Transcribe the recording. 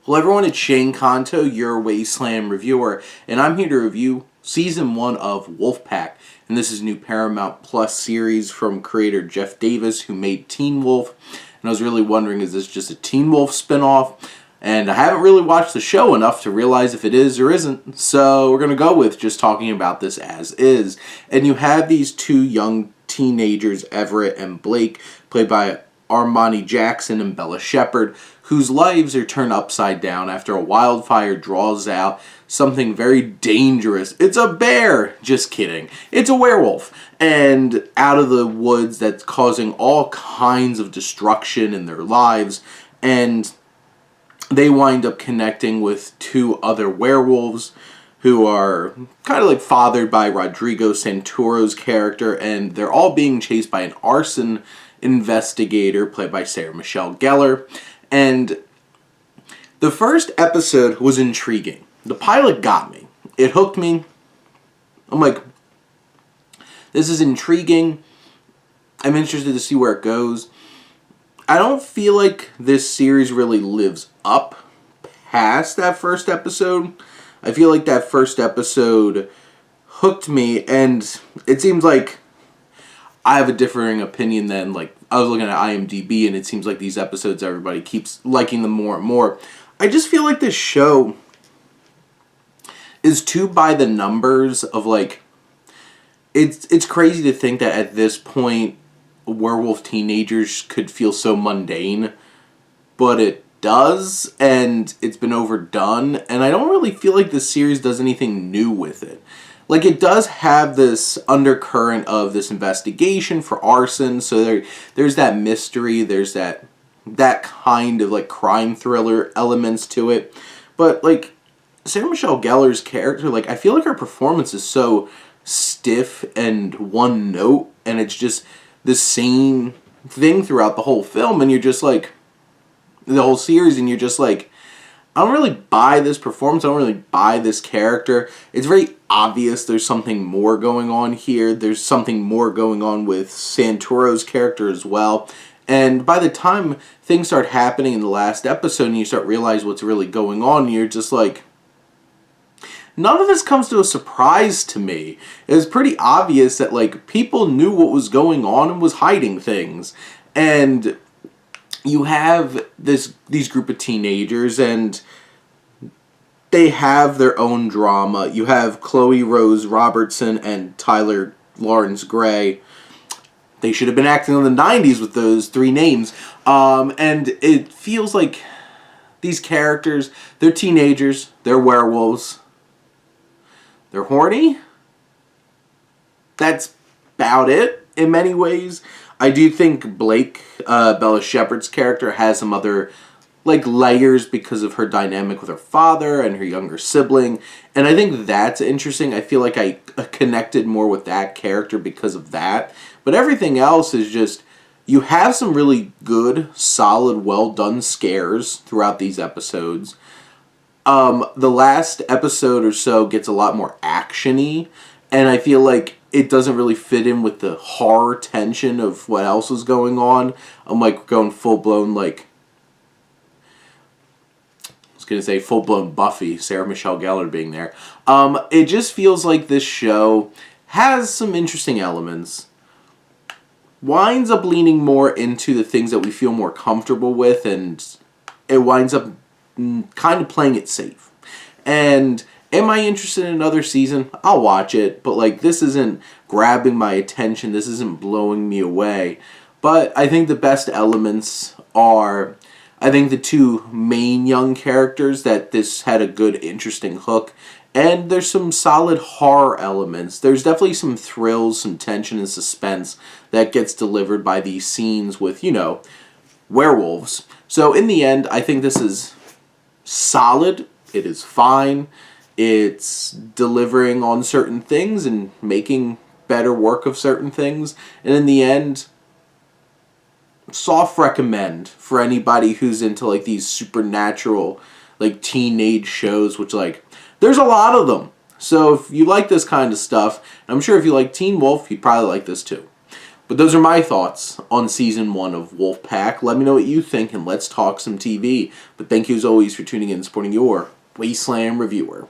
Hello everyone, it's Shane Kanto, your Wasteland reviewer, and I'm here to review Season 1 of Wolfpack. And this is a new Paramount Plus series from creator Jeff Davis, who made Teen Wolf. And I was really wondering, is this just a Teen Wolf spinoff? And I haven't really watched the show enough to realize if it is or isn't, so we're going to go with just talking about this as is. And you have these two young teenagers, Everett and Blake, played by Armani Jackson and Bella Shepherd, whose lives are turned upside down after a wildfire draws out something very dangerous. It's a bear! Just kidding. It's a werewolf. And out of the woods that's causing all kinds of destruction in their lives. And they wind up connecting with two other werewolves who are kind of like fathered by Rodrigo Santoro's character, and they're all being chased by an arson investigator played by Sarah Michelle Gellar. And the first episode was intriguing. The pilot got me. It hooked me. I'm like, this is intriguing. I'm interested to see where it goes. I don't feel like this series really lives up past that first episode. I feel like that first episode hooked me, and it seems like I have a differing opinion than, like, I was looking at IMDb, and it seems like these episodes, everybody keeps liking them more and more. I just feel like this show is too by the numbers of, like, it's crazy to think that at this point, werewolf teenagers could feel so mundane, but it does, and it's been overdone, and I don't really feel like this series does anything new with it. Like, it does have this undercurrent of this investigation for arson, so there's that mystery, there's that kind of, like, crime thriller elements to it, but, like, Sarah Michelle Gellar's character, like, I feel like her performance is so stiff and one note, and it's just the same thing throughout the whole film, and you're just like, the whole series, and you're just like, I don't really buy this performance, I don't really buy this character. It's very obvious there's something more going on here. There's something more going on with Santoro's character as well. And by the time things start happening in the last episode and you start realizing what's really going on, you're just like, none of this comes to a surprise to me. It was pretty obvious that, like, people knew what was going on and was hiding things. And you have these group of teenagers, and they have their own drama. You have Chloe Rose Robertson and Tyler Lawrence Gray. They should have been acting in the 90s with those three names. And it feels like these characters, they're teenagers, they're werewolves, they're horny. That's about it in many ways. I do think Blake, Bella Shepherd's character, has some other, like, layers because of her dynamic with her father and her younger sibling. And I think that's interesting. I feel like I connected more with that character because of that. But everything else is just, you have some really good, solid, well-done scares throughout these episodes. The last episode or so gets a lot more action-y, and I feel like it doesn't really fit in with the horror tension of what else is going on. I'm, like, going full-blown, like, I was going to say full-blown Buffy, Sarah Michelle Gellar being there. It just feels like this show has some interesting elements, winds up leaning more into the things that we feel more comfortable with, and it winds up kind of playing it safe. And am I interested in another season? I'll watch it, but, like, this isn't grabbing my attention, this isn't blowing me away. But I think the best elements are, I think, the two main young characters, that this had a good, interesting hook, and there's some solid horror elements. There's definitely some thrills, some tension and suspense that gets delivered by these scenes with, you know, werewolves. So in the end, I think this is solid. It is fine. It's delivering on certain things and making better work of certain things. And in the end, soft recommend for anybody who's into, like, these supernatural, like, teenage shows, which, like, there's a lot of them. So if you like this kind of stuff, I'm sure if you like Teen Wolf, you'd probably like this too. But those are my thoughts on Season 1 of Wolfpack. Let me know what you think, and let's talk some TV. But thank you as always for tuning in and supporting your Wasteland reviewer.